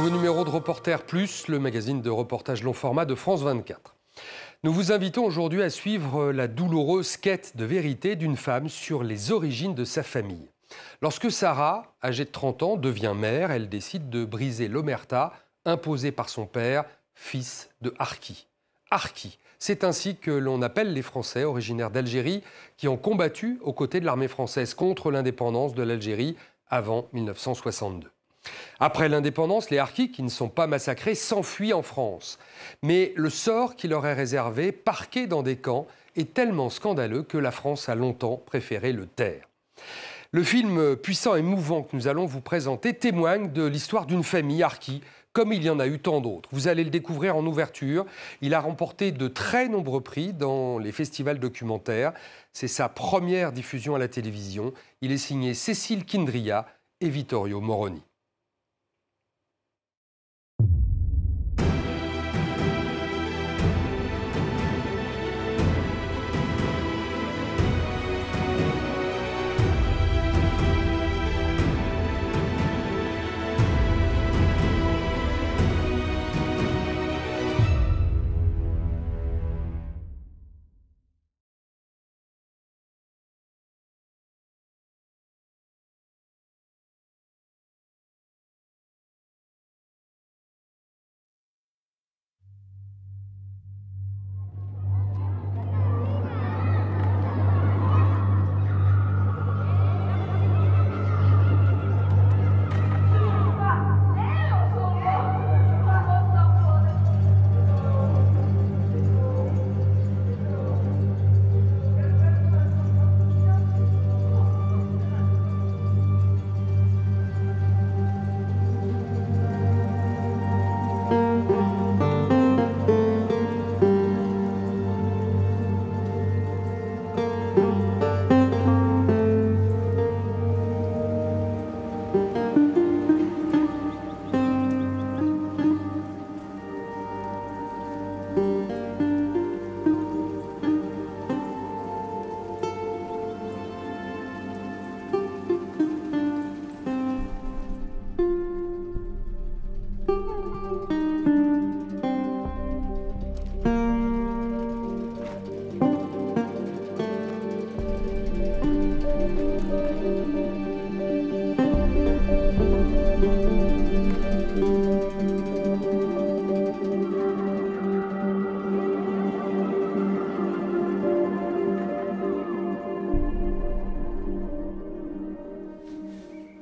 nouveau numéro de Reporter Plus, le magazine de reportage long format de France 24. Nous vous invitons aujourd'hui à suivre la douloureuse quête de vérité d'une femme sur les origines de sa famille. Lorsque Sarah, âgée de 30 ans, devient mère, elle décide de briser l'omerta imposée par son père, fils de Harki. Harki, c'est ainsi que l'on appelle les Français originaires d'Algérie qui ont combattu aux côtés de l'armée française contre l'indépendance de l'Algérie avant 1962. Après l'indépendance, les Harkis, qui ne sont pas massacrés, s'enfuient en France. Mais le sort qui leur est réservé, parqués dans des camps, est tellement scandaleux que la France a longtemps préféré le taire. Le film puissant et mouvant que nous allons vous présenter témoigne de l'histoire d'une famille Harki, comme il y en a eu tant d'autres. Vous allez le découvrir en ouverture. Il a remporté de très nombreux prix dans les festivals documentaires. C'est sa première diffusion à la télévision. Il est signé Cécile Kindria et Vittorio Moroni.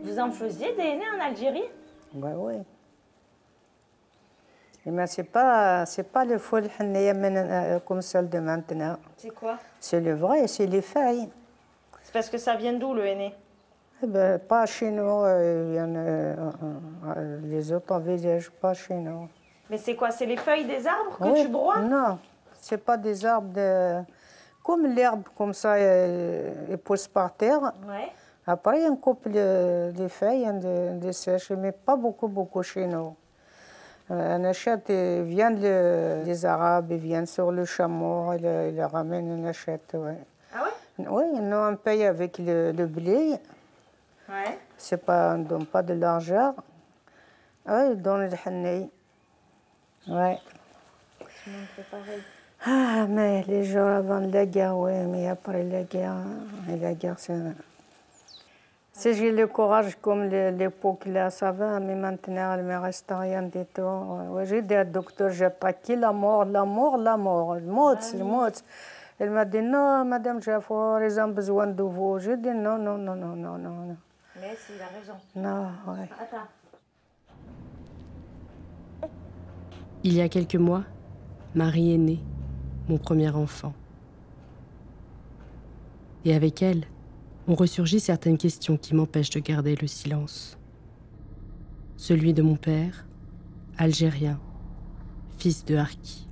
Vous en faisiez des aînés en Algérie? Ben oui. Mais c'est pas le fol comme celle de maintenant. C'est quoi? C'est le vrai, c'est les feuilles. C'est parce que ça vient d'où le aîné? Eh ben, pas chez nous. Les autres villages, pas chez nous. Mais c'est quoi? C'est les feuilles des arbres que tu broies? Non, c'est pas des arbres comme l'herbe, comme ça, ils poussent par terre. Ouais. Après, on coupe les feuilles, on sèche, mais pas beaucoup chez nous. On achète, ils viennent les Arabes, ils viennent sur le chameau, ils les ramènent, on achète. Ouais. Ah ouais? Oui, nous on paye avec le blé. Ouais. C'est pas, on ne donne pas de l'argent. Oui, ils donnent le hanni. Ouais. C'est pareil. Ah, mais les jours avant la guerre, oui, mais après la guerre c'est... Si j'ai le courage comme l'époque là, ça va, mais maintenant, il ne me reste rien du tout. Ouais, j'ai dit au docteur, j'ai attaqué la mort. Mort. Elle m'a dit, non, madame Jaffo, ils ont besoin de vous. J'ai dit, non. Mais il a raison. Non, ouais. Attends. Il y a quelques mois, Marie est née, mon premier enfant. Et avec elle, ont ressurgi certaines questions qui m'empêchent de garder le silence. Celui de mon père, algérien, fils de Harki.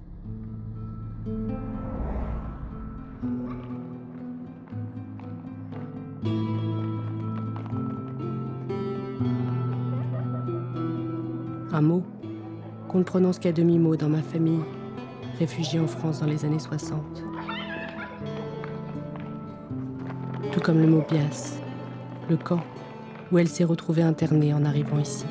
Un mot qu'on ne prononce qu'à demi-mot dans ma famille, réfugiée en France dans les années 60. Tout comme le mot Bias, le camp où elle s'est retrouvée internée en arrivant ici.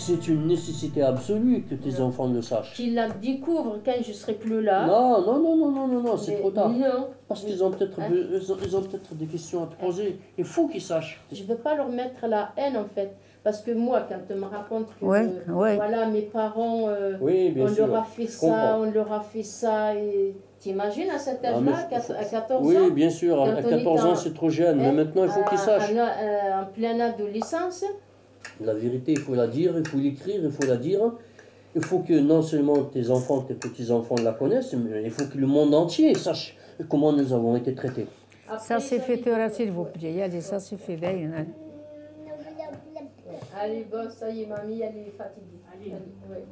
c'est une nécessité absolue que tes enfants le sachent. Qu'ils la découvrent quand je serai plus là. Non, c'est trop tard. Non. Parce qu'ils ont peut-être ils ont peut-être des questions à te poser. Il faut qu'ils sachent. Je ne veux pas leur mettre la haine en fait. Parce que moi, quand on me raconte que voilà, mes parents, on leur a fait ça, on leur a fait ça, et t'imagines à cet âge-là, à 14 ans? Oui, bien sûr, à 14 ans c'est trop jeune, mais maintenant il faut qu'ils sachent. En pleine adolescence. La vérité, il faut la dire, il faut l'écrire, il faut la dire. Il faut que non seulement tes enfants, tes petits-enfants la connaissent, mais il faut que le monde entier sache comment nous avons été traités. Ça c'est fait, s'il vous plaît. Allez, ça c'est fait. Allez, boss, ça y est, mamie, elle est fatiguée. Allez. Ouais.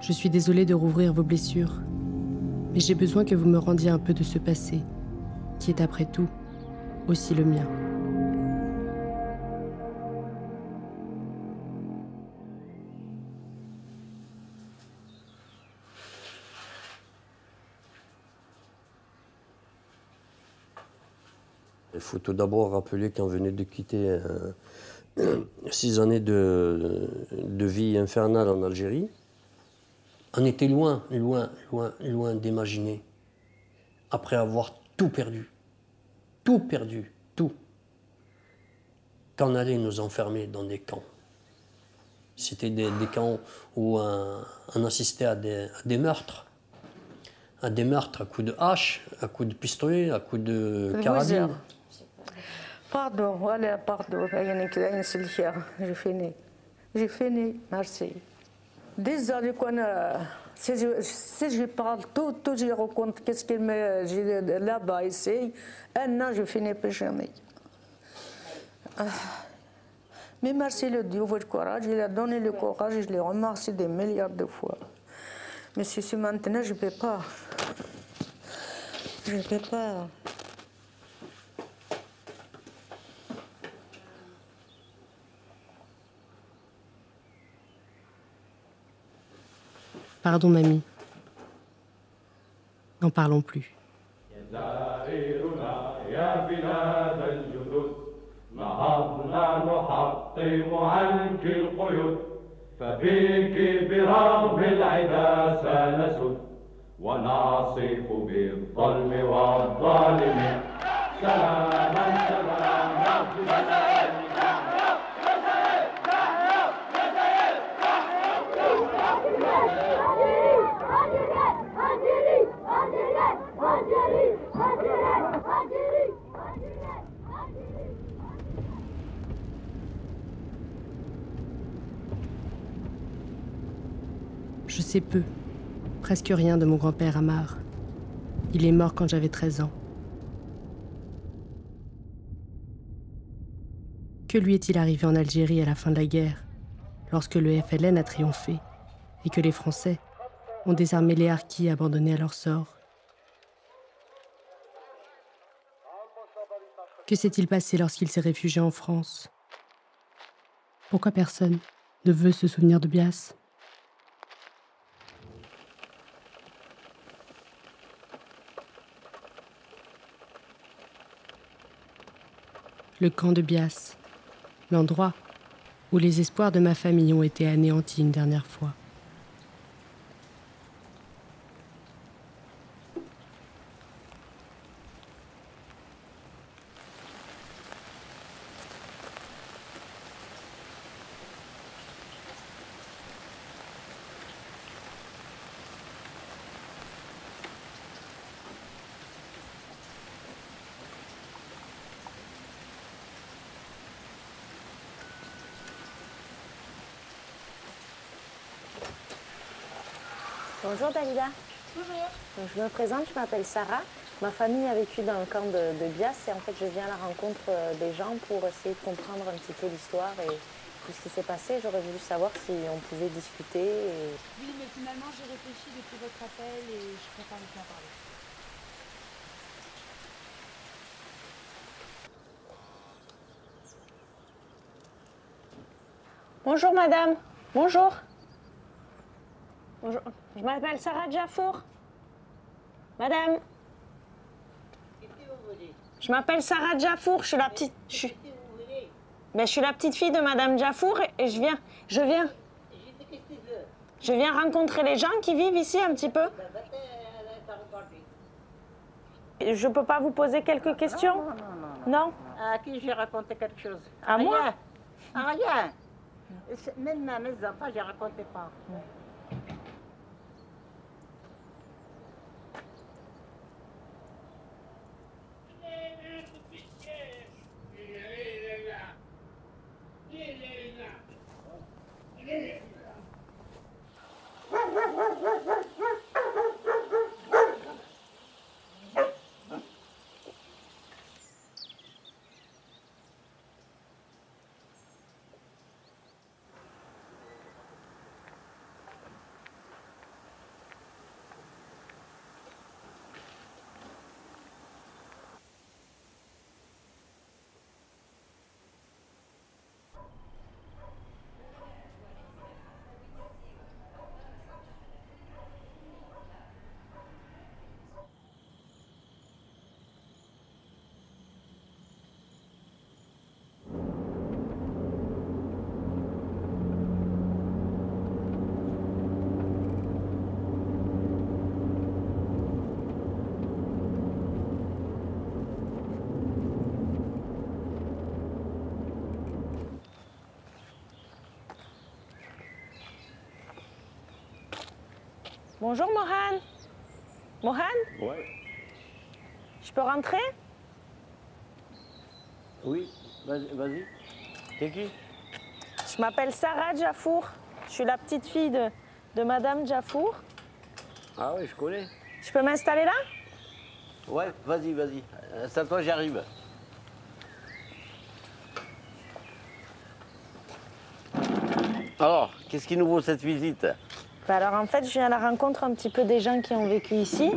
Je suis désolée de rouvrir vos blessures, mais j'ai besoin que vous me rendiez un peu de ce passé, qui est après tout aussi le mien. Il faut tout d'abord rappeler qu'on venait de quitter 6 années de vie infernale en Algérie. On était loin d'imaginer, après avoir tout perdu, qu'on allait nous enfermer dans des camps. C'était des camps où on assistait à des meurtres. À coups de hache, à coups de pistolet, à coups de carabine. Pardon, voilà, pardon. J'ai fini, merci. Désolé qu'on si je parle tout, je raconte qu'est-ce qu'il me dit là-bas, ici. Non, je finis plus jamais. Mais merci le Dieu, votre courage. Il a donné le courage et je le remercie des milliards de fois. Mais si maintenant, je ne peux pas. Je ne peux pas. Pardon, mamie. N'en parlons plus. فبيك برغم العدا سنسد ونعصف بالظلم والظالم سلاما سلاما Je sais peu, presque rien de mon grand-père Amar. Il est mort quand j'avais 13 ans. Que lui est-il arrivé en Algérie à la fin de la guerre, lorsque le FLN a triomphé et que les Français ont désarmé les harkis abandonnés à leur sort? Que s'est-il passé lorsqu'il s'est réfugié en France? Pourquoi personne ne veut se souvenir de Bias? Le camp de Bias, l'endroit où les espoirs de ma famille ont été anéantis une dernière fois. Bonjour Dalida. Bonjour. Donc, je me présente, je m'appelle Sarah. Ma famille a vécu dans le camp de Bias et en fait je viens à la rencontre des gens pour essayer de comprendre un petit peu l'histoire et tout ce qui s'est passé. J'aurais voulu savoir si on pouvait discuter. Et... Oui, mais finalement, j'ai réfléchi depuis votre appel et je préfère ne plus en parler. Bonjour madame. Bonjour. Bonjour. Je m'appelle Sarah Jafour. Madame. Je m'appelle Sarah Jafour, je suis la petite... je suis la petite fille de madame Jafour et je viens rencontrer les gens qui vivent ici un petit peu. Je peux pas vous poser quelques questions? Non. À qui j'ai raconté quelque chose? À moi? À rien. Même à mes enfants, je ne racontais pas. Bonjour Mohan. Mohan? Ouais. Je peux rentrer? Oui, vas-y. T'es qui? Je m'appelle Sarah Jafour. Je suis la petite fille de madame Jafour. Ah oui, je connais. Je peux m'installer là? Ouais, vas-y. Installe-toi, j'arrive. Alors, qu'est-ce qui nous vaut cette visite? Bah alors en fait, je viens à la rencontre un petit peu des gens qui ont vécu ici,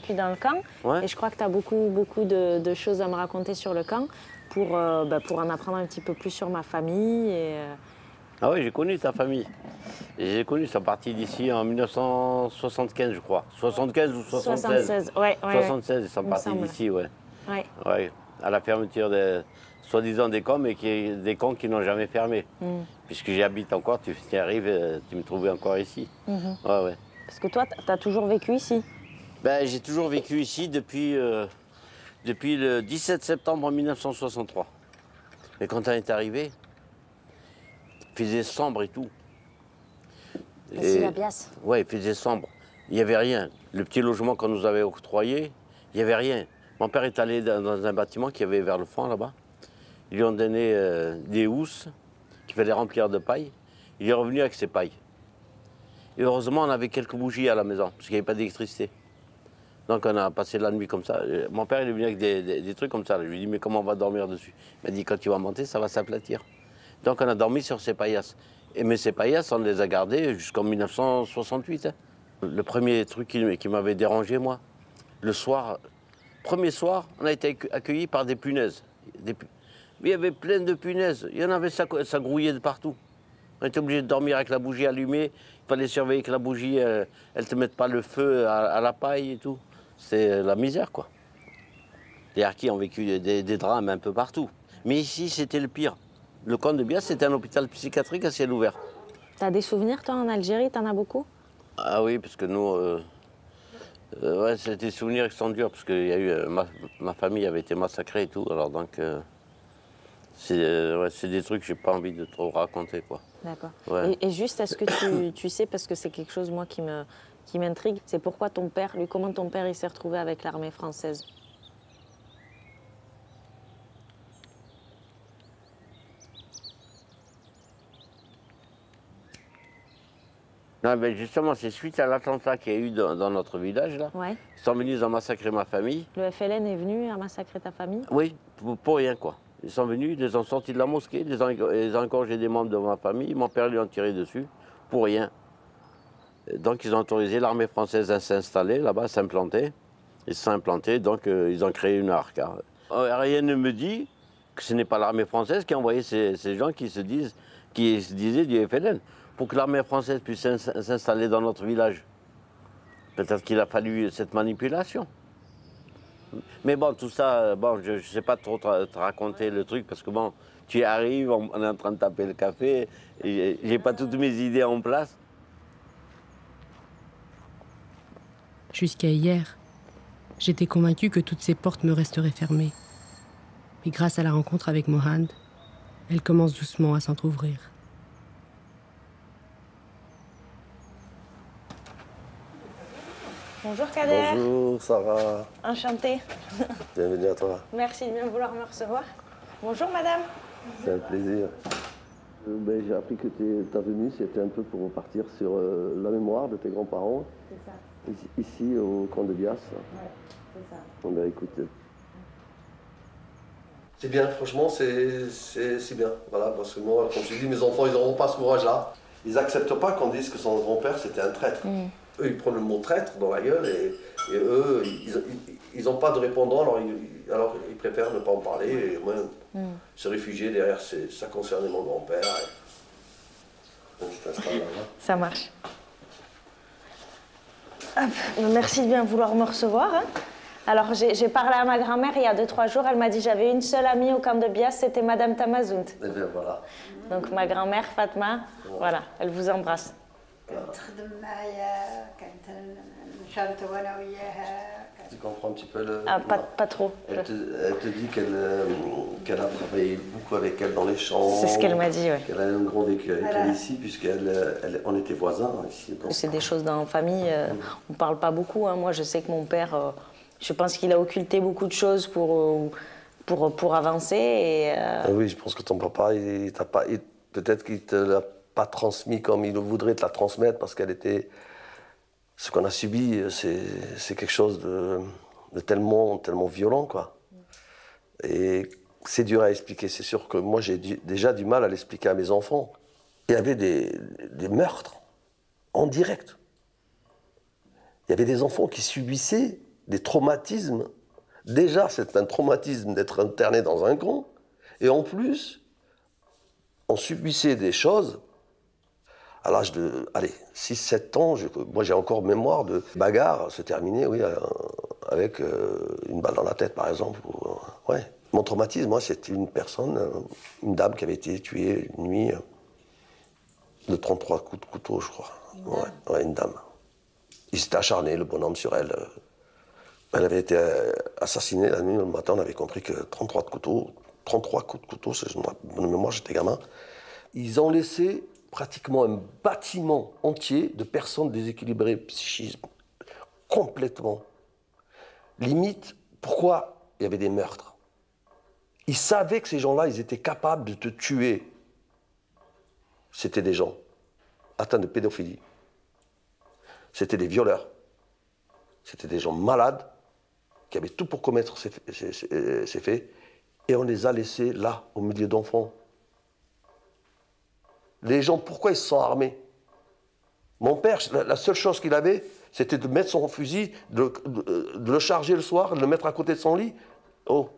puis dans le camp. Ouais. Et je crois que tu as beaucoup de choses à me raconter sur le camp pour en apprendre un petit peu plus sur ma famille. Ah oui, j'ai connu ta famille. J'ai connu, ils sont partis d'ici en 1975, je crois. 75 ou 76? 76, ouais. 76, ils sont partis d'ici, ouais. À la fermeture soi-disant des camps, mais des camps qui n'ont jamais fermé. Puisque j'y habite encore, tu arrives, tu me trouvais encore ici. Ouais. Parce que toi, tu as toujours vécu ici? Ben, j'ai toujours vécu ici depuis le 17 septembre 1963. Mais quand on est arrivé, il faisait sombre et tout. C'est la pièce? Ouais, il faisait sombre. Il n'y avait rien. Le petit logement qu'on nous avait octroyé, il n'y avait rien. Mon père est allé dans un bâtiment qui avait vers le fond, là-bas. Ils lui ont donné des housses qu'il fallait remplir de paille. Il est revenu avec ses pailles. Et heureusement, on avait quelques bougies à la maison, parce qu'il n'y avait pas d'électricité. Donc on a passé la nuit comme ça. Mon père il est venu avec des trucs comme ça. Je lui ai dit, mais comment on va dormir dessus? Il m'a dit, quand tu vas monter, ça va s'aplatir. Donc on a dormi sur ces paillasses. Mais ces paillasses, on les a gardées jusqu'en 1968. Hein. Le premier truc qui m'avait dérangé, moi, le soir, premier soir, on a été accueillis par des punaises. Mais il y avait plein de punaises. Il y en avait, ça grouillait de partout. On était obligé de dormir avec la bougie allumée. Il fallait surveiller que la bougie, elle ne te mette pas le feu à la paille et tout. C'est la misère, quoi. Les harkis ont vécu des drames un peu partout. Mais ici, c'était le pire. Le camp de Bias, c'était un hôpital psychiatrique à ciel ouvert. T'as des souvenirs, toi, en Algérie? T'en as beaucoup? Ah oui, parce que nous... ouais, c'est des souvenirs qui sont durs, parce que y a eu, ma famille avait été massacrée et tout. Alors donc... c'est des trucs que j'ai pas envie de trop raconter, quoi. D'accord. Ouais. Et juste, est-ce que tu sais, parce que c'est quelque chose, moi, qui m'intrigue, c'est pourquoi ton père, comment ton père, il s'est retrouvé avec l'armée française? Non, mais justement, c'est suite à l'attentat qu'il y a eu dans notre village, là. Ouais. Ils sont venus, ils ont massacré ma famille. Le FLN est venu à massacrer ta famille? Oui, pour rien, quoi. Ils sont venus, ils les ont sortis de la mosquée, ils ont engorgé des membres de ma famille. Mon père lui a tiré dessus, pour rien. Donc ils ont autorisé l'armée française à s'installer là-bas, à s'implanter. Ils se sont implantés, donc ils ont créé une arca. Rien ne me dit que ce n'est pas l'armée française qui a envoyé ces gens qui se disaient du FLN, pour que l'armée française puisse s'installer dans notre village. Peut-être qu'il a fallu cette manipulation. Mais bon, tout ça, bon, je ne sais pas trop te raconter le truc, parce que bon, tu y arrives, on est en train de taper le café, et j'ai pas toutes mes idées en place. Jusqu'à hier, j'étais convaincue que toutes ces portes me resteraient fermées. Mais grâce à la rencontre avec Mohand, elles commencent doucement à s'entrouvrir. Bonjour Kader. Bonjour Sarah. Enchantée. Bienvenue à toi. Merci de bien vouloir me recevoir. Bonjour madame. C'est un plaisir. J'ai appris que ta venue, c'était un peu pour partir sur la mémoire de tes grands-parents. C'est ça. Ici au camp de Bias. Ouais, c'est ça. Bon, ben, écoute, c'est bien, franchement, c'est bien. Voilà, parce que moi, comme je dis, mes enfants, ils n'auront pas ce courage-là. Ils n'acceptent pas qu'on dise que son grand-père, c'était un traître. Eux, ils prennent le mot traître dans la gueule et eux, ils n'ont pas de répondant, alors ils préfèrent ne pas en parler et moi, se réfugier derrière, ça concernait mon grand-père. Donc, je t'installe là-bas. Ça marche. Hop. Merci de bien vouloir me recevoir. Hein. Alors, j'ai parlé à ma grand-mère il y a 2-3 jours. Elle m'a dit j'avais une seule amie au camp de Bias, c'était Madame Tamazout. Et bien voilà. Donc, ma grand-mère, Fatma, voilà, elle vous embrasse. Tu comprends un petit peu le... Ah, pas trop. Elle te dit qu'elle a travaillé beaucoup avec elle dans les champs. C'est ce qu'elle m'a dit, oui. Qu'elle a un grand vécu avec elle ici, puisqu'on était voisins ici. C'est des choses dans la famille, on ne parle pas beaucoup. Hein. Moi, je sais que mon père, je pense qu'il a occulté beaucoup de choses pour avancer. Et, oui, je pense que ton papa, peut-être qu'il ne te l'a pas transmis comme il voudrait te la transmettre, parce qu'elle était... Ce qu'on a subi, c'est quelque chose de tellement violent, quoi. Et c'est dur à expliquer. C'est sûr que moi, j'ai déjà du mal à l'expliquer à mes enfants. Il y avait des meurtres en direct. Il y avait des enfants qui subissaient des traumatismes. Déjà, c'est un traumatisme d'être interné dans un camp. Et en plus, on subissait des choses... À l'âge de, 6-7 ans, moi j'ai encore mémoire de bagarres se terminer, oui, avec une balle dans la tête, par exemple. Ouais. Mon traumatisme, moi, c'était une personne, une dame qui avait été tuée une nuit de 33 coups de couteau, je crois. Ouais, une dame. Il s'était acharné, le bonhomme, sur elle. Elle avait été assassinée la nuit, le matin, on avait compris que 33 coups de couteau, de mémoire, j'étais gamin. Ils ont laissé pratiquement un bâtiment entier de personnes déséquilibrées psychiquement, complètement. Limite, pourquoi il y avait des meurtres? Ils savaient que ces gens-là, ils étaient capables de te tuer. C'était des gens atteints de pédophilie. C'était des violeurs. C'était des gens malades qui avaient tout pour commettre ces faits. Et on les a laissés là, au milieu d'enfants. Les gens, pourquoi ils se sont armés? Mon père, la seule chose qu'il avait, c'était de mettre son fusil, de le charger le soir, de le mettre à côté de son lit. Oh.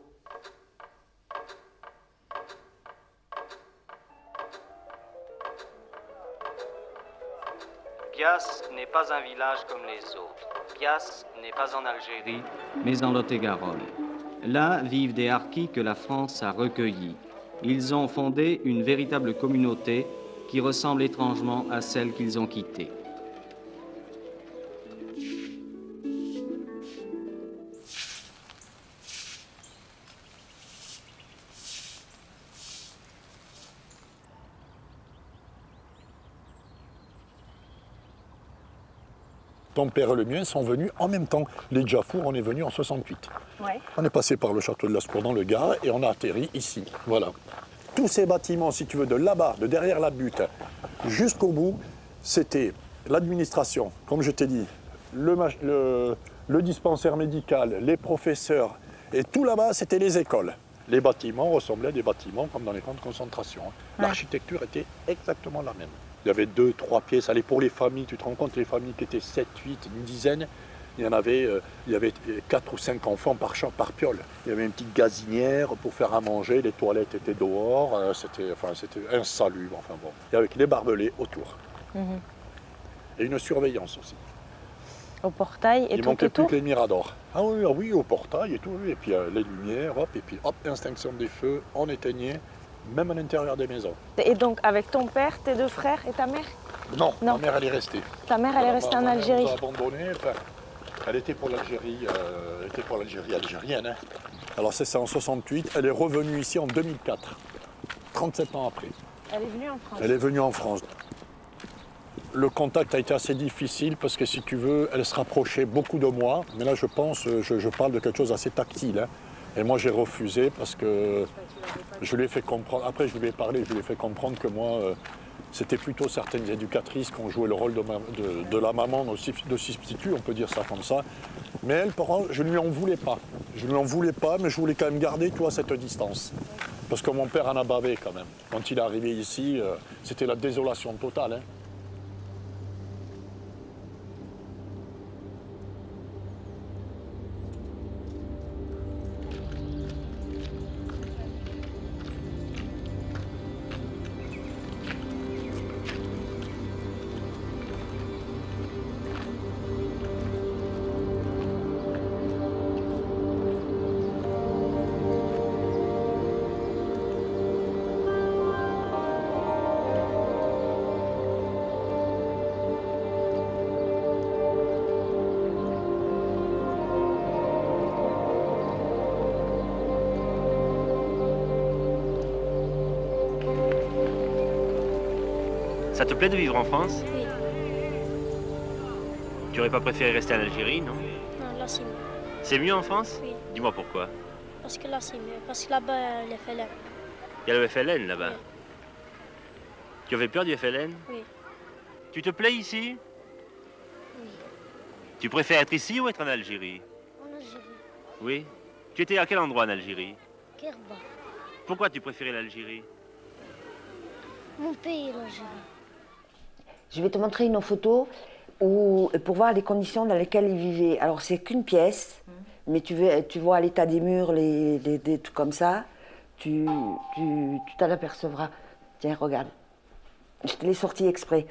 Bias n'est pas un village comme les autres. Bias n'est pas en Algérie, mais en Lot-et-Garonne. Là vivent des harkis que la France a recueillis. Ils ont fondé une véritable communauté qui ressemble étrangement à celle qu'ils ont quittée. Ton père et le mien sont venus en même temps. Les Djafour, on est venus en 68. Ouais. On est passé par le château de Lascours dans le Gard et on a atterri ici. Voilà. Tous ces bâtiments, si tu veux, de là-bas, de derrière la butte, jusqu'au bout, c'était l'administration, comme je t'ai dit, le dispensaire médical, les professeurs, et tout là-bas, c'était les écoles. Les bâtiments ressemblaient à des bâtiments comme dans les camps de concentration. L'architecture était exactement la même. Il y avait 2, 3 pièces. Allez, pour les familles, tu te rends compte, les familles qui étaient 7, 8, une dizaine, il y avait 4 ou 5 enfants par champ, par piole. Il y avait une petite gazinière pour faire à manger, les toilettes étaient dehors, c'était insalubre, enfin bon. Et avec les barbelés autour. Et une surveillance aussi. Au portail et il tout. Il manquait plus que les miradors. Ah oui, au portail et tout, et puis les lumières, hop, et puis hop, extinction des feux, on éteignait, même à l'intérieur des maisons. Et donc avec ton père, tes 2 frères et ta mère? Non, ma mère elle est restée. Ta mère elle est restée en Algérie? Elle nous a abandonnés, enfin, elle était pour l'Algérie, algérienne. Hein. Alors c'est ça, en 68, elle est revenue ici en 2004, 37 ans après. Elle est venue en France? Elle est venue en France. Le contact a été assez difficile parce que si tu veux, elle se rapprochait beaucoup de moi. Mais là, je pense, je parle de quelque chose d'assez tactile. Hein. Et moi, j'ai refusé parce que je lui ai fait comprendre. Après, je lui ai parlé, je lui ai fait comprendre que moi, c'était plutôt certaines éducatrices qui ont joué le rôle de la maman, de substitut, on peut dire ça comme ça. Mais elle, par contre, je ne lui en voulais pas. Je ne lui en voulais pas, mais je voulais quand même garder, toi, cette distance. Parce que mon père en a bavé quand même. Quand il est arrivé ici, c'était la désolation totale. Hein. Ça te plaît de vivre en France? Oui. Tu aurais pas préféré rester en Algérie, non? Non, là c'est mieux. C'est mieux en France? Oui. Dis-moi pourquoi. Parce que là c'est mieux. Parce que là-bas, le FLN. Il y a le FLN là-bas. Oui. Tu avais peur du FLN? Oui. Tu te plais ici? Oui. Tu préfères être ici ou être en Algérie? En Algérie. Oui. Tu étais à quel endroit en Algérie? Kerba. Pourquoi tu préférais l'Algérie? Mon pays, l'Algérie. Je vais te montrer une photo pour voir les conditions dans lesquelles ils vivaient. Alors, c'est qu'une pièce, mais tu vois l'état des murs, des trucs comme ça, tu t'en apercevras. Tiens, regarde. Je te l'ai sorti exprès.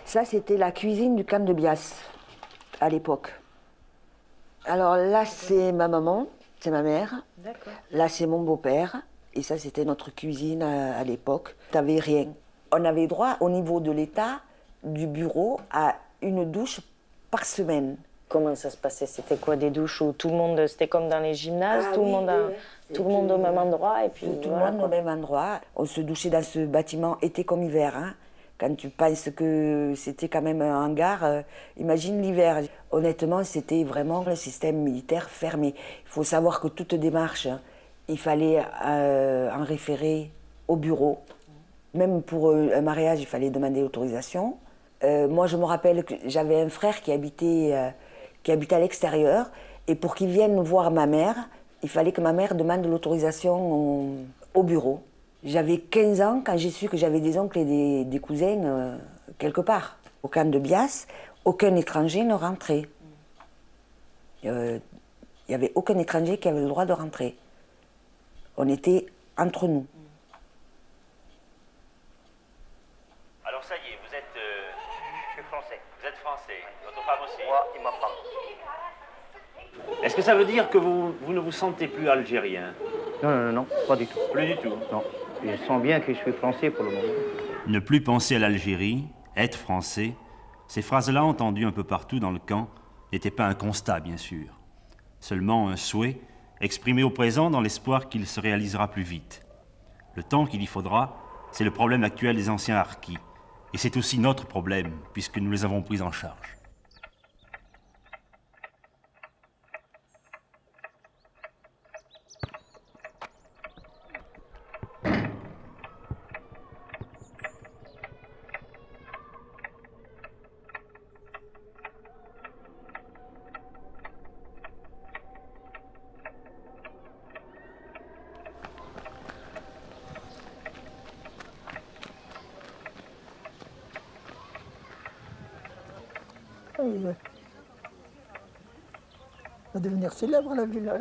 Ça, c'était la cuisine du camp de Bias, à l'époque. Alors là, c'est ma maman, c'est ma mère. Là, c'est mon beau-père. Et ça, c'était notre cuisine à l'époque. T'avais rien. On avait droit, au niveau de l'État, du bureau, à une douche par semaine. Comment ça se passait? C'était quoi, des douches où tout le monde, c'était comme dans les gymnases, tout le monde au même endroit et puis tout le monde au même endroit. On se douchait dans ce bâtiment été comme hiver. Hein. Quand tu penses que c'était quand même un hangar, imagine l'hiver. Honnêtement, c'était vraiment le système militaire fermé. Il faut savoir que toute démarche, il fallait en référer au bureau. Même pour un mariage, il fallait demander l'autorisation. Moi, je me rappelle que j'avais un frère qui habitait à l'extérieur. Et pour qu'il vienne voir ma mère, il fallait que ma mère demande l'autorisation au bureau. J'avais 15 ans quand j'ai su que j'avais des oncles et des cousins quelque part. Au camp de Bias, aucun étranger ne rentrait. Il n'y avait aucun étranger qui avait le droit de rentrer. On était entre nous. Alors ça y est, vous êtes... Je suis français. Vous êtes français. Votre femme aussi? Moi et ma femme. Est-ce que ça veut dire que vous ne vous sentez plus algérien? Non, pas du tout. Plus du tout? Non. Je sens bien que je suis français pour le moment. Ne plus penser à l'Algérie, être français, ces phrases-là entendues un peu partout dans le camp n'étaient pas un constat, bien sûr. Seulement un souhait exprimé au présent dans l'espoir qu'il se réalisera plus vite. Le temps qu'il y faudra, c'est le problème actuel des anciens harkis. Et c'est aussi notre problème, puisque nous les avons pris en charge. Il va devenir célèbre, la villa.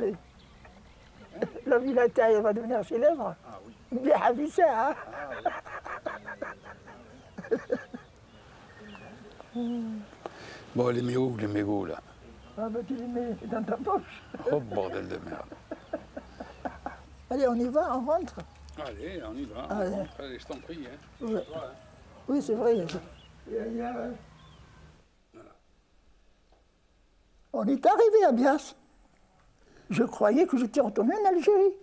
La villa Taille va devenir célèbre. Ah oui. Bien habité, hein. Bon, les mégots, là. Ah bah tu les mets dans ta poche. Oh, bordel de merde. Allez, on y va, on rentre. Allez, on y va. Allez. Allez, je t'en prie. Hein. Ouais. Toi, hein. Oui, c'est vrai. On est arrivé à Bias. Je croyais que j'étais retourné en Algérie.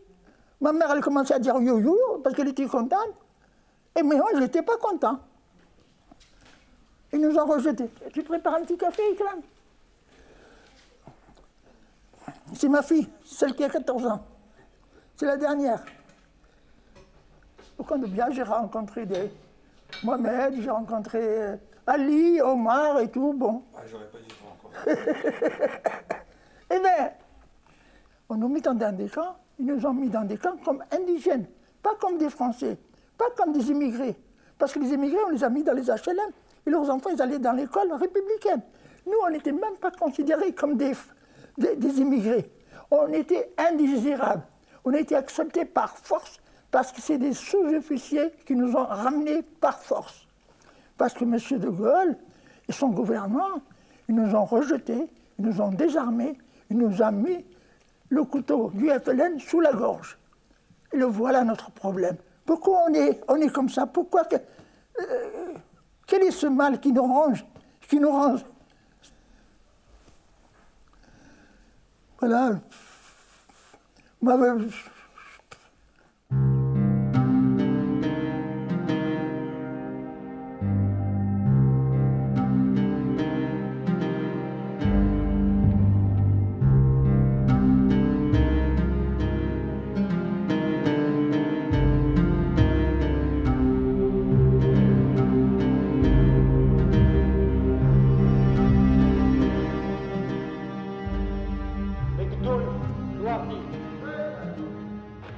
Ma mère, elle commençait à dire yo-yo parce qu'elle était contente. Et moi, je n'étais pas content. Ils nous ont rejetés. Tu prépares un petit café, Ikram? C'est ma fille, celle qui a 14 ans. C'est la dernière. Au camp de Bias, j'ai rencontré Mohamed, j'ai rencontré Ali, Omar et tout, bon. Ah, j'aurais pas dit trop encore. Eh bien, on nous mit dans des camps, ils nous ont mis dans des camps comme indigènes, pas comme des Français, pas comme des immigrés. Parce que les immigrés, on les a mis dans les HLM, et leurs enfants, ils allaient dans l'école républicaine. Nous, on n'était même pas considérés comme des immigrés. On était indésirables. On a été acceptés par force, parce que c'est des sous-officiers qui nous ont ramenés par force. Parce que M. de Gaulle et son gouvernement, ils nous ont rejetés, ils nous ont désarmés, ils nous ont mis le couteau du FLN sous la gorge. Et le voilà notre problème. Pourquoi on est comme ça? Pourquoi quel est ce mal qui nous ronge, Voilà.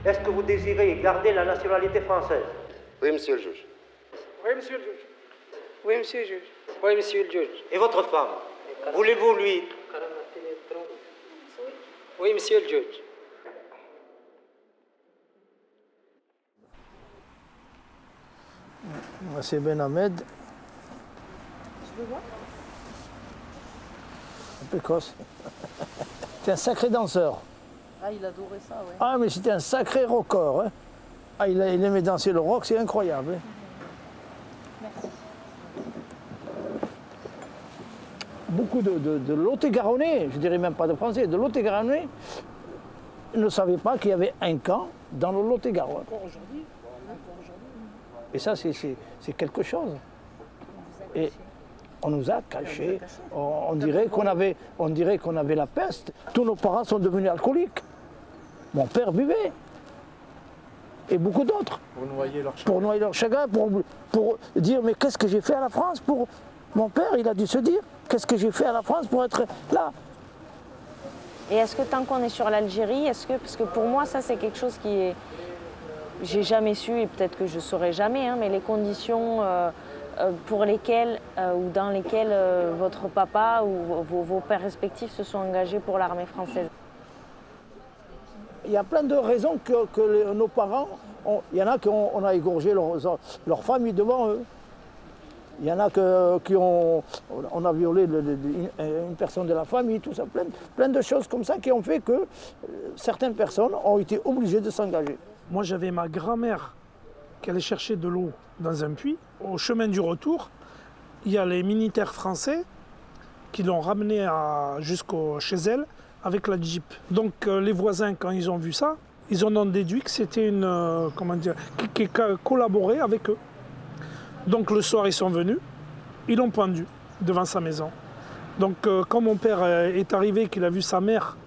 Est-ce que vous désirez garder la nationalité française? Oui, monsieur le juge. Oui, monsieur le juge. Oui, monsieur le juge. Oui, monsieur le juge. Et votre femme? Voulez-vous lui? Oui, monsieur le juge. C'est Ben Ahmed. Je veux voir. Un peu cosse. C'est un sacré danseur. Ah, il adorait ça, ouais. Ah, mais c'était un sacré rocker. Hein. Ah, il aimait danser le rock, c'est incroyable. Hein. Merci. Beaucoup de Lot-et-Garonnais, je dirais même pas de Français, de Lot-et-Garonnais, ne savaient pas qu'il y avait un camp dans le Lot-et-Garonne. Encore aujourd'hui. Et ça, c'est quelque chose. Et on nous a cachés. On dirait qu'on avait la peste. Tous nos parents sont devenus alcooliques. Mon père buvait. Et beaucoup d'autres. Pour noyer leur chagrin. Pour dire, mais qu'est-ce que j'ai fait à la France pour... Mon père, il a dû se dire, qu'est-ce que j'ai fait à la France pour être là? Et est-ce que tant qu'on est sur l'Algérie, parce que pour moi, ça c'est quelque chose qui est... J'ai jamais su, et peut-être que je ne saurai jamais, hein, mais les conditions pour lesquelles ou dans lesquelles votre papa ou vos pères respectifs se sont engagés pour l'armée française. Il y a plein de raisons que nos parents, il y en a qu'on a égorgé leur famille devant eux. Il y en a on a violé une personne de la famille, tout ça, plein de choses comme ça qui ont fait que certaines personnes ont été obligées de s'engager. Moi, j'avais ma grand-mère qui allait chercher de l'eau dans un puits. Au chemin du retour, il y a les militaires français qui l'ont ramenée chez elle avec la Jeep. Donc les voisins, quand ils ont vu ça, ils en ont déduit que c'était qui collaborait avec eux. Donc le soir, ils sont venus, ils l'ont pendu devant sa maison. Donc quand mon père est arrivé, qu'il a vu sa mère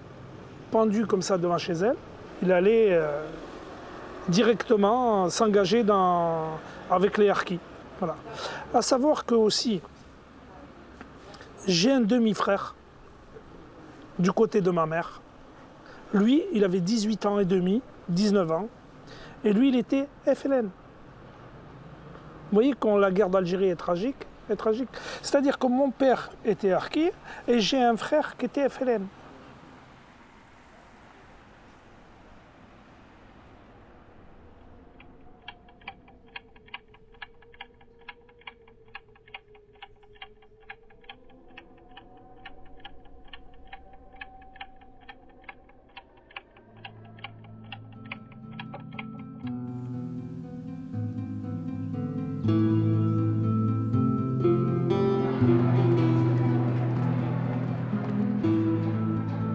pendue comme ça devant chez elle, il allait directement s'engager avec les harkis. Voilà. À savoir que aussi, j'ai un demi-frère du côté de ma mère. Lui, il avait 18 ans et demi, 19 ans, et lui, il était FLN. Vous voyez, quand la guerre d'Algérie est tragique, est tragique. C'est-à-dire que mon père était harki et j'ai un frère qui était FLN.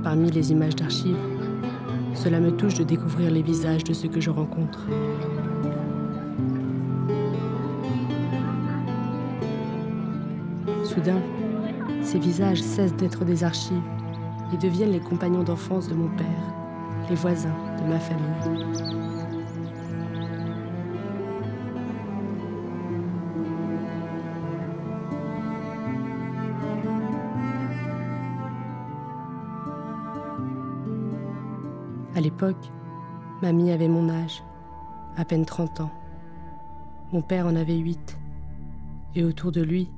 Parmi les images d'archives, cela me touche de découvrir les visages de ceux que je rencontre. Soudain, ces visages cessent d'être des archives et deviennent les compagnons d'enfance de mon père, les voisins de ma famille. À l'époque, mamie avait mon âge, à peine 30 ans. Mon père en avait 8. Et autour de lui,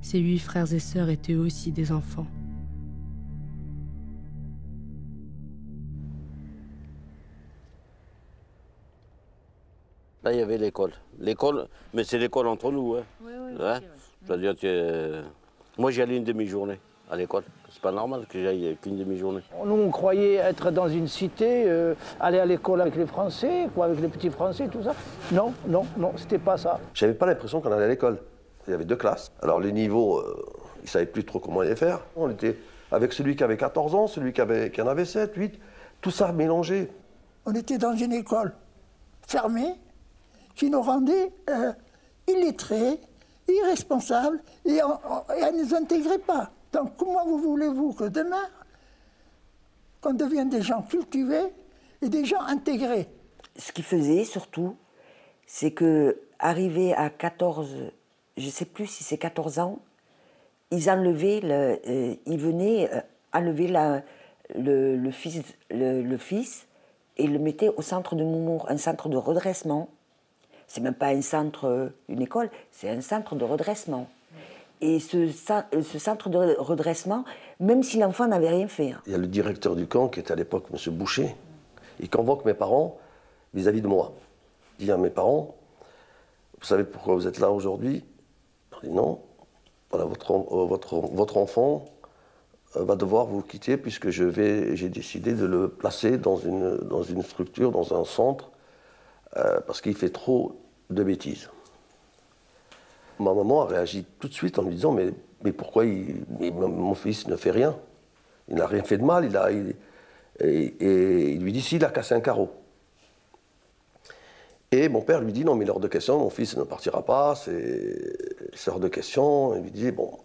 ses 8 frères et sœurs étaient eux aussi des enfants. Là, il y avait l'école. L'école, mais c'est l'école entre nous. Hein. Oui, oui, hein? C'est-à-dire que moi, j'y allais une demi-journée à l'école. C'est pas normal que j'aille qu'une demi-journée. Nous, on croyait être dans une cité, aller à l'école avec les Français, quoi, avec les petits Français, tout ça. Non, non, non, c'était pas ça. J'avais pas l'impression qu'on allait à l'école. Il y avait 2 classes. Alors les niveaux, ils ne savaient plus trop comment les faire. On était avec celui qui avait 14 ans, celui qui en avait 7, 8, tout ça mélangé. On était dans une école fermée qui nous rendait illettrés, irresponsables, et elle ne nous intégrait pas. Donc comment voulez-vous que demain, qu'on devienne des gens cultivés et des gens intégrés? Ce qu'ils faisaient surtout, c'est que arrivé à 14, je ne sais plus si c'est 14 ans, ils enlevaient, ils venaient enlever le fils et le mettaient au centre de Moumour, un centre de redressement. C'est même pas un centre, une école, c'est un centre de redressement. Et ce centre de redressement, même si l'enfant n'avait rien fait. Il y a le directeur du camp, qui était à l'époque M. Boucher. Il convoque mes parents vis-à-vis de moi. Il dit à mes parents, vous savez pourquoi vous êtes là aujourd'hui? Je dis non. Voilà, votre enfant va devoir vous quitter puisque j'ai décidé de le placer dans une structure, dans un centre, parce qu'il fait trop de bêtises. Ma maman a réagi tout de suite en lui disant mais pourquoi mon fils ne fait rien? Il n'a rien fait de mal, et il lui dit s'il a cassé un carreau. Et mon père lui dit non mais il est hors de question, mon fils ne partira pas, c'est hors de question. Il lui dit bon.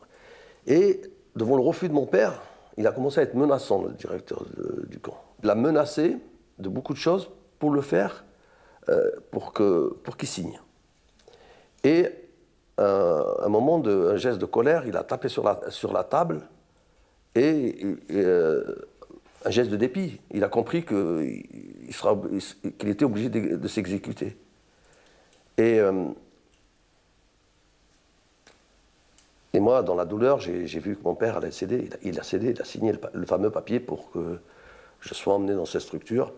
Et devant le refus de mon père, il a commencé à être menaçant, le directeur du camp. Il l'a menacé de beaucoup de choses pour le faire, pour qu'il signe. Et un moment, un geste de colère, il a tapé sur la table et un geste de dépit. Il a compris qu'il était obligé de s'exécuter. Et moi, dans la douleur, j'ai vu que mon père allait céder. Il a cédé, il a signé le fameux papier pour que je sois emmené dans cette structure.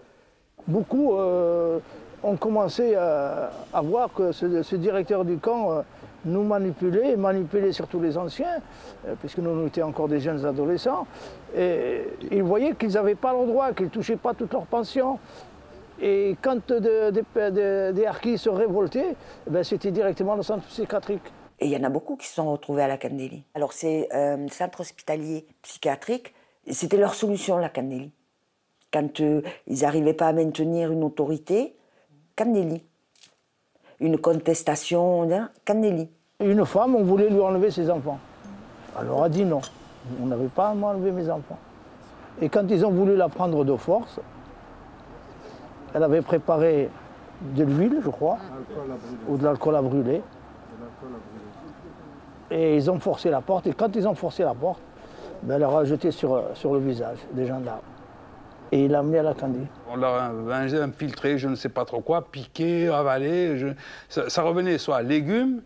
Beaucoup ont commencé à voir que ce directeur du camp nous manipulait surtout les anciens, puisque nous étions encore des jeunes adolescents. Et ils voyaient qu'ils n'avaient pas leur droit, qu'ils ne touchaient pas toute leur pension. Et quand des harkis se révoltaient, c'était directement le centre psychiatrique. Et il y en a beaucoup qui se sont retrouvés à la Kandéli. Alors c'est un centre hospitalier psychiatrique, c'était leur solution, la Kandéli. Quand ils n'arrivaient pas à maintenir une autorité, Kandéli. Une contestation, Kandéli. Une femme, on voulait lui enlever ses enfants. Alors elle a dit non, on n'avait pas à m'enlever mes enfants. Et quand ils ont voulu la prendre de force, elle avait préparé de l'huile, je crois, ou de l'alcool à brûler. Et ils ont forcé la porte, et quand ils ont forcé la porte, elle leur a jeté sur le visage des gendarmes. Et il l'a amené à la Kandéli. On l'a infiltré, je ne sais pas trop quoi, piqué, avalé. Ça revenait soit légumes,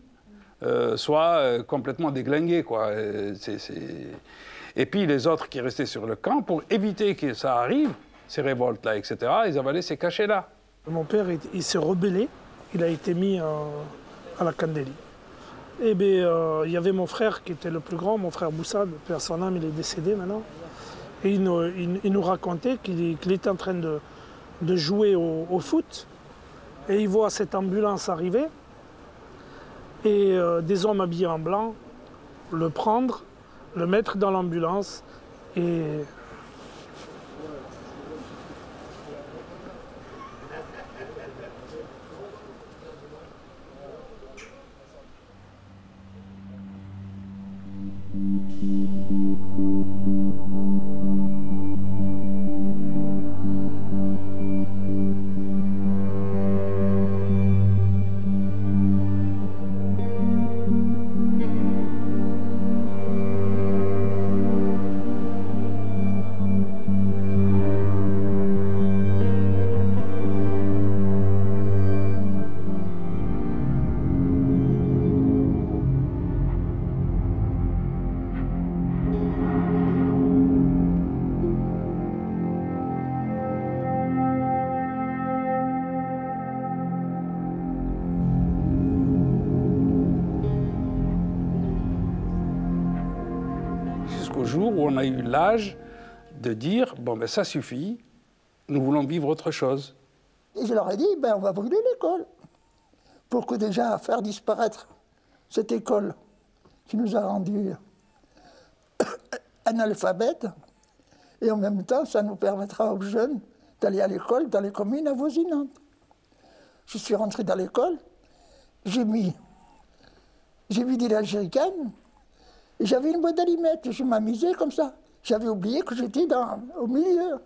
soit complètement déglingué, quoi. Et puis les autres qui restaient sur le camp, pour éviter que ça arrive, ces révoltes-là, etc., ils avalaient ces cachets-là. Mon père, il s'est rebellé, il a été mis à la Candélie. Et bien, il y avait mon frère qui était le plus grand, mon frère Boussad, père son âme, il est décédé maintenant. Et il nous racontait qu'il était en train de jouer au foot, et il voit cette ambulance arriver, et des hommes habillés en blanc le prendre, le mettre dans l'ambulance, et jusqu'au jour où on a eu l'âge de dire, bon ben ça suffit, nous voulons vivre autre chose. Et je leur ai dit, ben on va brûler l'école, pour que déjà faire disparaître cette école qui nous a rendus analphabètes, et en même temps ça nous permettra aux jeunes d'aller à l'école dans les communes avoisinantes. Je suis rentré dans l'école, j'ai vu des l'Algérienne, et j'avais une boîte d'allumettes, je m'amusais comme ça. J'avais oublié que j'étais au milieu.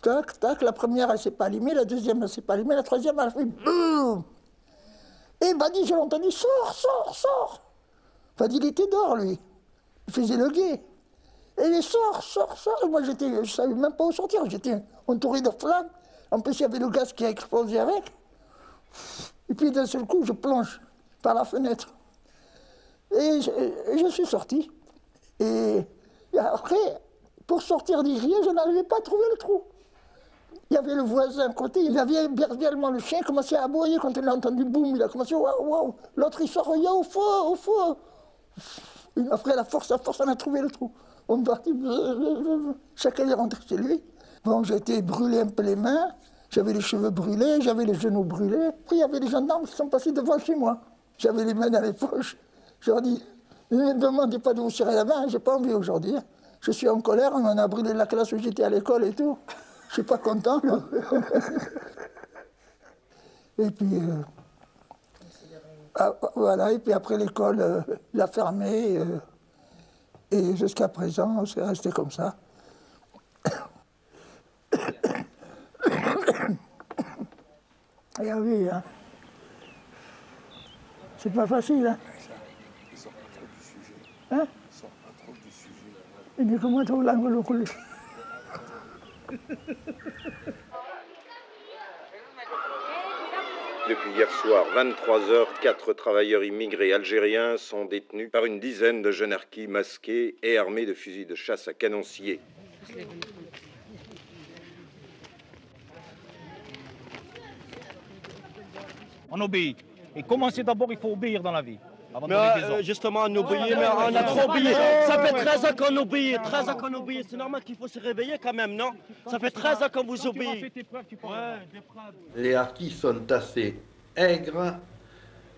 Tac, tac, la première, elle ne s'est pas allumée, la deuxième, elle ne s'est pas allumée, la troisième, elle a fait boum. Et Badi, je l'ai entendu, sors, sors, sors. Badi, il était dehors, lui. Il faisait le guet. Et il est sors, sors, sors. Et moi, je ne savais même pas où sortir, j'étais entouré de flammes. En plus, il y avait le gaz qui a explosé avec. Et puis, d'un seul coup, je plonge par la fenêtre. Et je suis sorti. Et après, pour sortir du riez, je n'arrivais pas à trouver le trou. Il y avait le voisin à côté, il avait bien le chien commençait à aboyer quand il a entendu boum, il a commencé waouh, waouh. L'autre il sort, il y a au feu. Et après, à force, on a trouvé le trou. On est parti, chacun est rentré chez lui. Bon, j'ai été brûlé un peu les mains, j'avais les cheveux brûlés, j'avais les genoux brûlés. Après, il y avait des gendarmes qui sont passés devant chez moi. J'avais les mains dans les poches. Je leur dis, ne me demandez pas de vous serrer la main, j'ai pas envie aujourd'hui. Je suis en colère, on en a brûlé la classe où j'étais à l'école et tout. Je suis pas content. Et puis, voilà, et puis après l'école l'a fermée. Et jusqu'à présent, c'est resté comme ça. Regardez, hein. C'est pas facile, hein. Il sort pas trop du sujet. Hein? Il sort pas trop du sujet. Il dit comment tu l'as le Depuis hier soir, 23h, 4 travailleurs immigrés algériens sont détenus par une dizaine de jeunes harkis masqués et armés de fusils de chasse à canon scié. On obéit. Et commencer d'abord, il faut obéir dans la vie. Mais justement, on obéit, mais on a trop oublié. Ça fait 13 ans qu'on obéit, 13 ans qu'on obéit. C'est normal qu'il faut se réveiller quand même, non? Ça fait 13 ans qu'on vous obéit. Les harkis sont assez aigres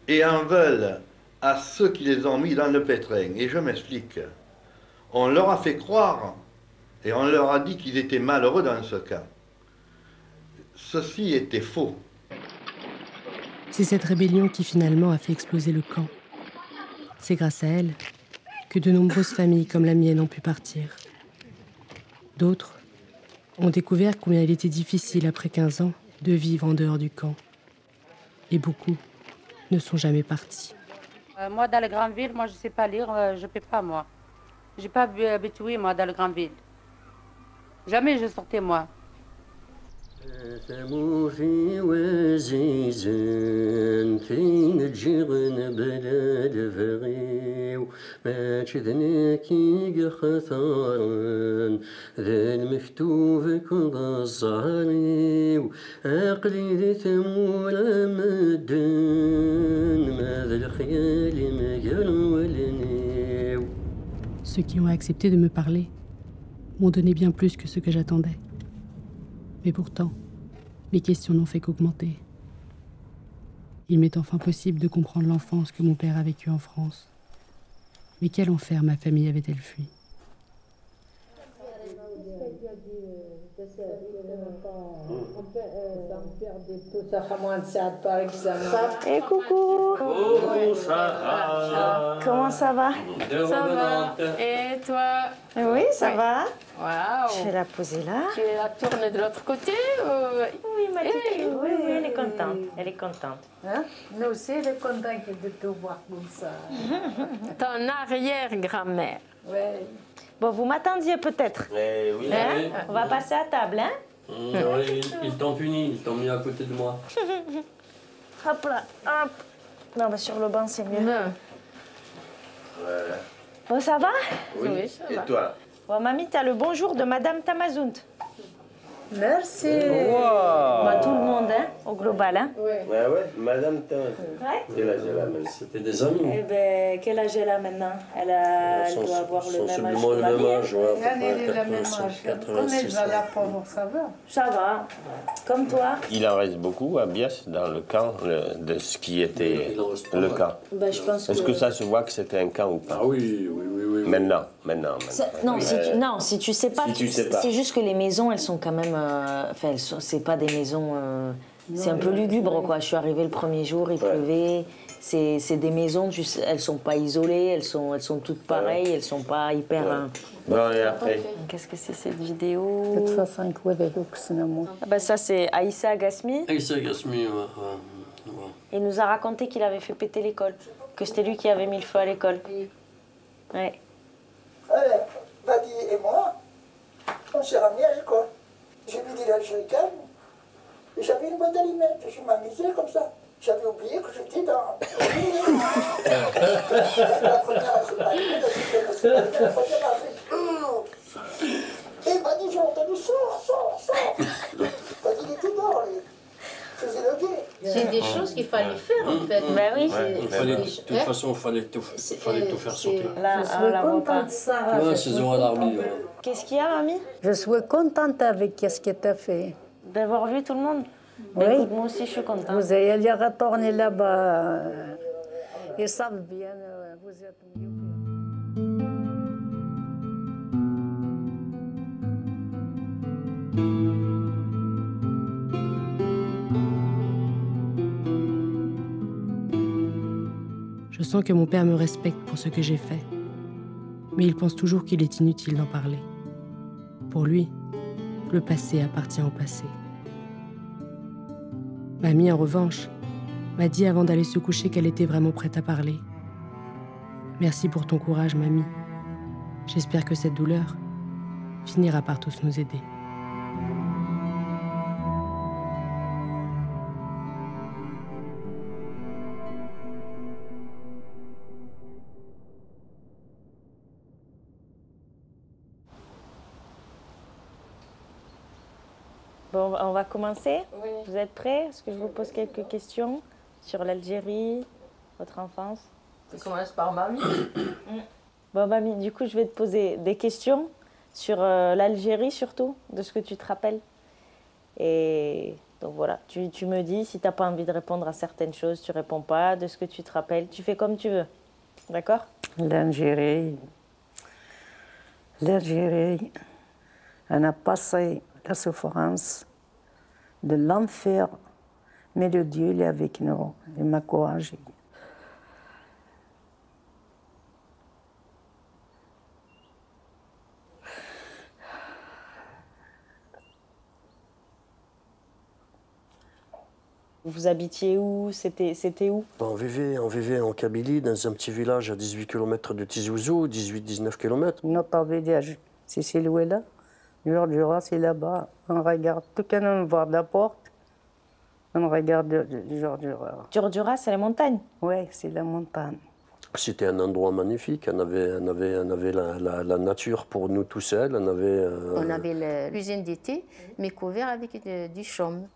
et en veulent à ceux qui les ont mis dans le pétrin. Et je m'explique. On leur a fait croire et on leur a dit qu'ils étaient malheureux dans ce cas. Ceci était faux. C'est cette rébellion qui finalement a fait exploser le camp. C'est grâce à elle que de nombreuses familles comme la mienne ont pu partir. D'autres ont découvert combien il était difficile après 15 ans de vivre en dehors du camp. Et beaucoup ne sont jamais partis. Moi, dans les grandes villes, moi, je ne sais pas lire, je ne peux pas, moi. Je n'ai pas habitué, moi, dans les grandes villes. Jamais je sortais, moi. Ceux qui ont accepté de me parler m'ont donné bien plus que ce que j'attendais. Mais pourtant, mes questions n'ont fait qu'augmenter. Il m'est enfin possible de comprendre l'enfance que mon père a vécue en France. Mais quel enfer ma famille avait-elle fui? Et coucou. Comment ça va? Ça va. Et toi? Oui, ça va. Waouh. Je vais la poser là. Tu la tournes de l'autre côté Oui, ma petite. Oui, elle est contente. Elle est contente. Hein? Nous aussi, elle est contente de te voir comme ça. Ton arrière-grand-mère. Ouais. Bon, vous m'attendiez peut-être. Oui, Hein? oui. On va passer à table, hein? Ils t'ont puni, ils t'ont mis à côté de moi. Hop là, hop. Non, mais sur le banc, c'est mieux. Voilà. Bon, ça va? Oui, ça et va. toi? Bon, mamie, t'as le bonjour de Madame Tamazout. Merci. Bah, tout le monde, hein, au global, hein? Ouais, Madame Quel âge elle a, même? C'était des amis. Eh ben, quel âge elle a maintenant? Elle doit avoir le même âge que le même mamie. âge, ouais. Elle est le même âge. Comme elle va la pauvre, ça va. Ça va. Comme toi? Il en reste beaucoup à Bias, dans le camp, de ce qui était le camp. Ben, je pense Est-ce que ça se voit que c'était un camp ou pas? Ah oui. Maintenant. Non, si tu sais pas, c'est juste que les maisons, elles sont quand même... Enfin, c'est pas des maisons... c'est un peu lugubre, quoi. Je suis arrivée le premier jour, il pleuvait. C'est des maisons, elles sont pas isolées, elles sont toutes pareilles, elles sont pas hyper... Bon, et après? Qu'est-ce que c'est cette vidéo? Ça, c'est Aïssa Gasmi. Aïssa Gasmi, Il nous a raconté qu'il avait fait péter l'école, que c'était lui qui avait mis le feu à l'école. Ouais. Badi et moi, on s'est ramenés à l'école. J'ai vu des Algériens et j'avais une boîte d'allumettes. Je m'amusais comme ça. J'avais oublié que j'étais dans... La première, la première a fait... Et Badi, j'ai entendu sors. Badi, il était dehors, il faisait le guet. C'est des choses qu'il fallait faire, en fait. Ben oui. De toute façon, il fallait tout faire sauter. Là, Je suis contente, Sarah. Ouais, saison à l'armée. Qu'est-ce qu'il y a, mamie? Je suis contente avec ce que tu as fait. D'avoir vu tout le monde? Oui. Écoute, moi aussi, je suis contente. Vous allez retourner là-bas. Ils savent bien, vous êtes mieux. Je sens que mon père me respecte pour ce que j'ai fait. Mais il pense toujours qu'il est inutile d'en parler. Pour lui, le passé appartient au passé. Mamie, en revanche, m'a dit avant d'aller se coucher qu'elle était vraiment prête à parler. Merci pour ton courage, mamie. J'espère que cette douleur finira par tous nous aider. Bon, on va commencer. Oui. Vous êtes prêts? Est-ce que je vous pose quelques questions sur l'Algérie, votre enfance? Tu commences par mamie. Bon, mamie, du coup, je vais te poser des questions sur l'Algérie, surtout, de ce que tu te rappelles. Et donc voilà, tu me dis, si tu n'as pas envie de répondre à certaines choses, tu réponds pas, de ce que tu te rappelles, tu fais comme tu veux. D'accord? L'Algérie, on a passé la souffrance de l'enfer, mais le Dieu il est avec nous, il m'a encouragé. Vous habitiez où? C'était où? On vivait en Kabylie, dans un petit village à 18 km de Tizi Ouzou, 18-19 km. Notre village, c'est celui-là. Jordura, c'est là-bas. On regarde, tout quand on voit la porte, on regarde Jordura. Jordura, c'est la montagne? Oui, c'est la montagne. C'était un endroit magnifique. On avait la nature pour nous tout seuls. On avait la cuisine d'été, mais couvert avec du chaume.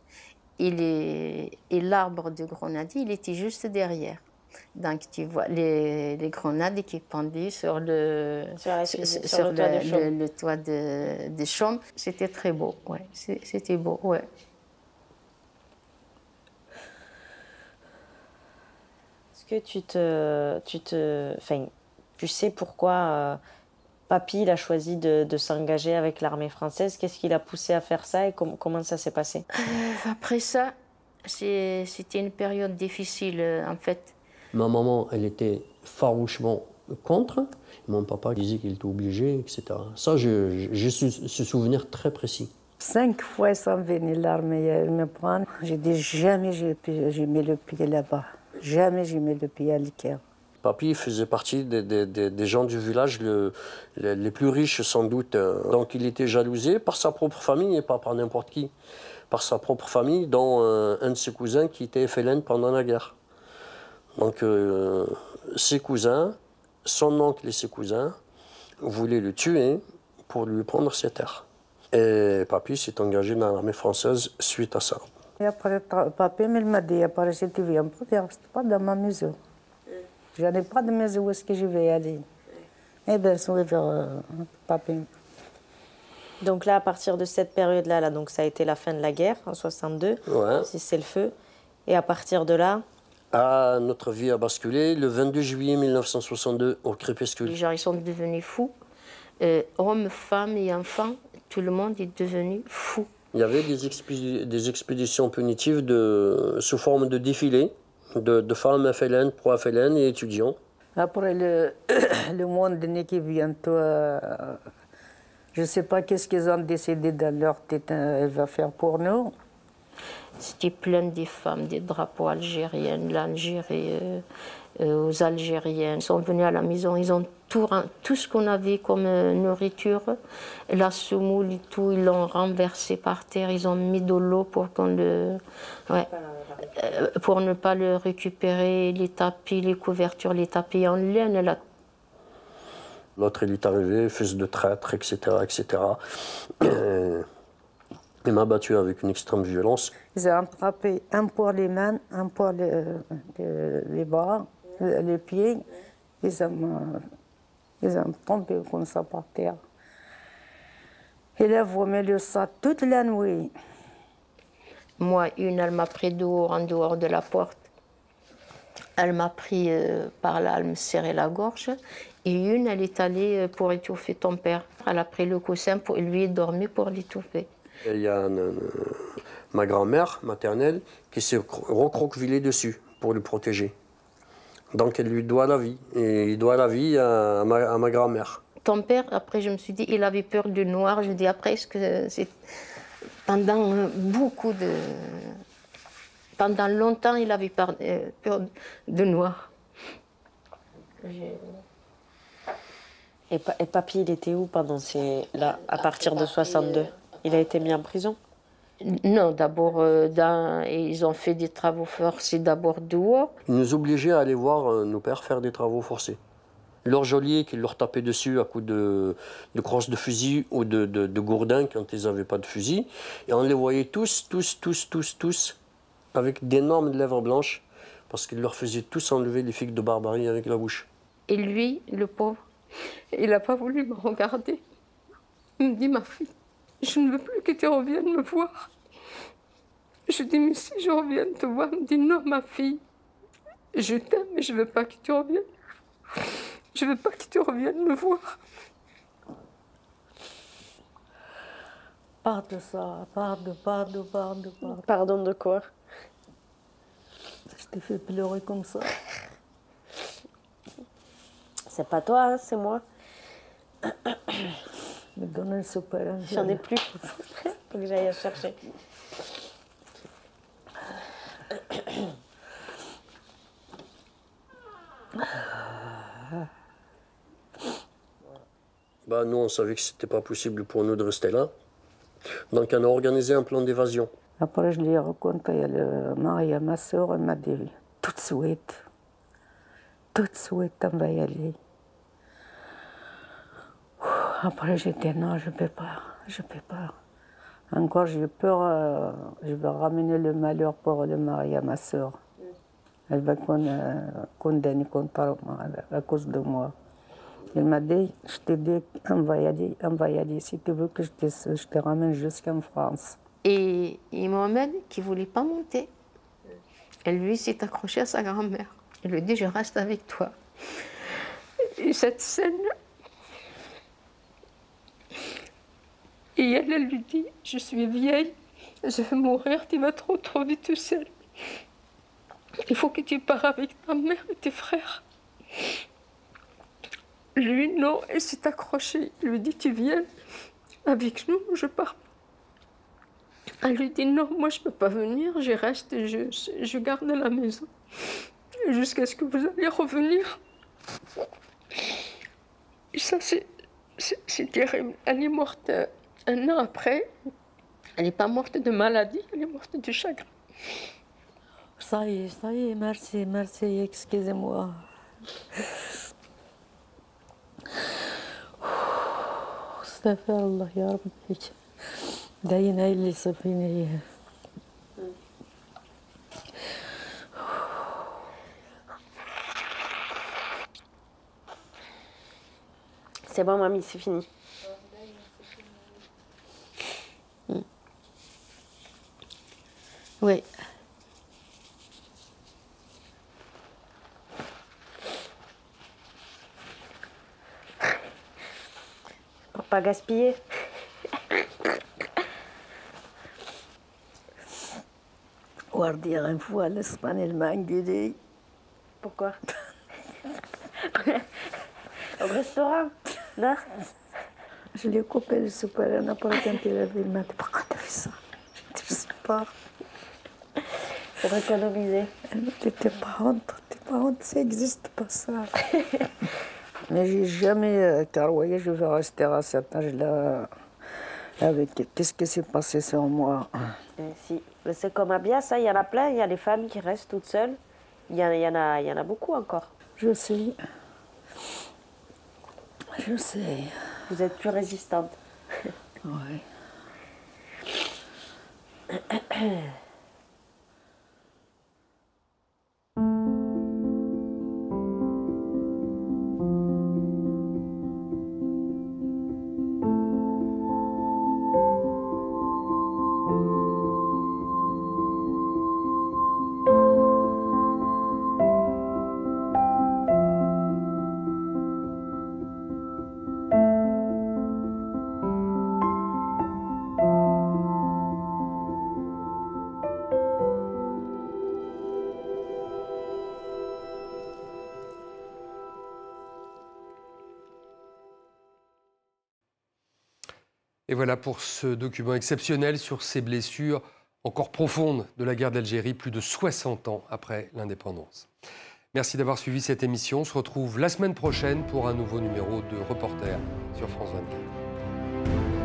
Et l'arbre de grenadier, il était juste derrière. Donc tu vois les grenades qui pendaient sur le toit de chaume. C'était très beau, ouais. C'était beau, ouais. Est-ce que tu sais pourquoi Papy il a choisi de s'engager avec l'armée française? Qu'est-ce qui l'a poussé à faire ça et comment ça s'est passé? Après ça, c'était une période difficile en fait. Ma maman, elle était farouchement contre. Mon papa disait qu'il était obligé, etc. Ça, j'ai ce souvenir très précis. 5 fois, ils sont venus l'armée me prendre. J'ai dit jamais j'ai mis le pied là-bas. Jamais j'ai mis le pied à l'Ikea. Papy faisait partie des gens du village les plus riches sans doute. Donc il était jalousé par sa propre famille et pas par n'importe qui. Par sa propre famille, dont un de ses cousins qui était FLN pendant la guerre. Donc ses cousins, son oncle et ses cousins voulaient le tuer pour lui prendre ses terres. Et Papy s'est engagé dans l'armée française suite à ça. Et après, Papy m'a dit, après, si tu viens pas, reste pas dans ma maison. Je n'ai pas de maison où est-ce que je vais aller. Eh bien, je vais vers Papy. Donc là, à partir de cette période-là, donc ça a été la fin de la guerre, en 62, ouais. C'est le feu. Et à partir de là... notre vie a basculé le 22 juillet 1962 au crépuscule. Les gens ils sont devenus fous. Hommes, femmes et enfants, tout le monde est devenu fou. Il y avait des expéditions punitives sous forme de défilés de femmes FLN, pro-FLN et étudiants. Après le monde qui bientôt, je ne sais pas qu'est-ce qu'ils ont décidé dans leur tête, elle va faire pour nous. C'était plein de femmes, des drapeaux algériens, l'Algérie, aux Algériens. Ils sont venus à la maison, ils ont tout ce qu'on avait comme nourriture, la semoule et tout, ils l'ont renversé par terre, ils ont mis de l'eau pour pour ne pas le récupérer, les tapis, les couvertures, les tapis en laine. L'autre, il est arrivé, fils de traître, etc., etc. Il m'a battu avec une extrême violence. Ils ont attrapé un pour les mains, un pour les bras, les pieds. Ils ont tombé comme ça par terre. Il a vomi le sang toute la nuit. Moi, elle m'a pris dehors, en dehors de la porte. Elle m'a pris par là, elle me serrait la gorge. Et une, elle est allée pour étouffer ton père. Elle a pris le coussin pour lui dormir pour l'étouffer. Il y a ma grand-mère maternelle qui s'est recroquevillée dessus pour le protéger. Donc elle lui doit la vie. Et il doit la vie à ma grand-mère. Ton père, après, je me suis dit, il avait peur du noir. Je me dis, après, est-ce que c'est... Pendant Pendant longtemps, il avait peur de noir. Et Papy, il était où pendant là, à partir de 62? Il a été mis en prison? Non, d'abord, ils ont fait des travaux forcés d'abord dehors. Ils nous obligeaient à aller voir nos pères faire des travaux forcés. Leur geôlier qui leur tapait dessus à coups de crosse de fusil ou de gourdin quand ils n'avaient pas de fusil. Et on les voyait tous, avec d'énormes lèvres blanches, parce qu'ils leur faisaient tous enlever les figues de barbarie avec la bouche. Et lui, le pauvre, il n'a pas voulu me regarder. Il me dit, ma fille, je ne veux plus que tu reviennes me voir. Je dis, mais si je reviens te voir, il me dit, non, ma fille, je t'aime, mais je ne veux pas que tu reviennes. Je ne veux pas que tu reviennes me voir. Pardon ça, pardon. Pardon de quoi? Je t'ai fait pleurer comme ça. C'est pas toi, hein, c'est moi. Me donne un super. J'en ai plus. Faut que j'aille chercher. Bah, nous, on savait que ce n'était pas possible pour nous de rester là. Donc, on a organisé un plan d'évasion. Après, je lui ai raconté le mari à ma soeur, elle m'a dit tout de suite, on va y aller. Après, j'ai dit non, je ne peux pas. Encore, j'ai peur, je vais ramener le malheur pour le mari à ma soeur. Elle va condamner contre moi à cause de moi. Elle m'a dit, je te dis, on va y aller. Si tu veux que je te ramène jusqu'en France. Et Mohamed, qui ne voulait pas monter, et lui s'est accroché à sa grand-mère. Il lui dit, je reste avec toi. Et cette scène, et elle lui dit, je suis vieille, je vais mourir, tu vas trop vite tout seul. Il faut que tu pars avec ta mère et tes frères. Lui, non, il s'est accroché. Il lui dit, tu viens avec nous, je pars. Elle lui dit, non, moi je ne peux pas venir, je reste, je garde la maison. Jusqu'à ce que vous alliez revenir. Et ça, c'est terrible. Elle est morte un an après. Elle n'est pas morte de maladie, elle est morte de chagrin. Ça y est, merci, excusez-moi. Astaghfirullah, ya Rabbi. Dayna illi safini. C'est bon, mamie, c'est fini. Oui. Pour pas gaspiller. Guardia, une fois, l'Espagne m'a engueulée. Pourquoi? Au restaurant? Non? Je lui ai coupé le super n'importe quand il avait m'a dit, pourquoi t'as fait ça? Je ne sais pas. Pour économiser. Elle m'a dit, t'es pas honte, ça n'existe pas ça. Mais j'ai jamais caroyé, je vais rester à cet âge-là avec qu'est-ce qui s'est passé sur moi. Si. C'est comme à Bias, il y en a plein, il y a des femmes qui restent toutes seules. Il y en a beaucoup encore. Je sais. Je sais. Vous êtes plus résistante. Oui. Et voilà pour ce document exceptionnel sur ces blessures encore profondes de la guerre d'Algérie, plus de 60 ans après l'indépendance. Merci d'avoir suivi cette émission. On se retrouve la semaine prochaine pour un nouveau numéro de Reporter sur France 24.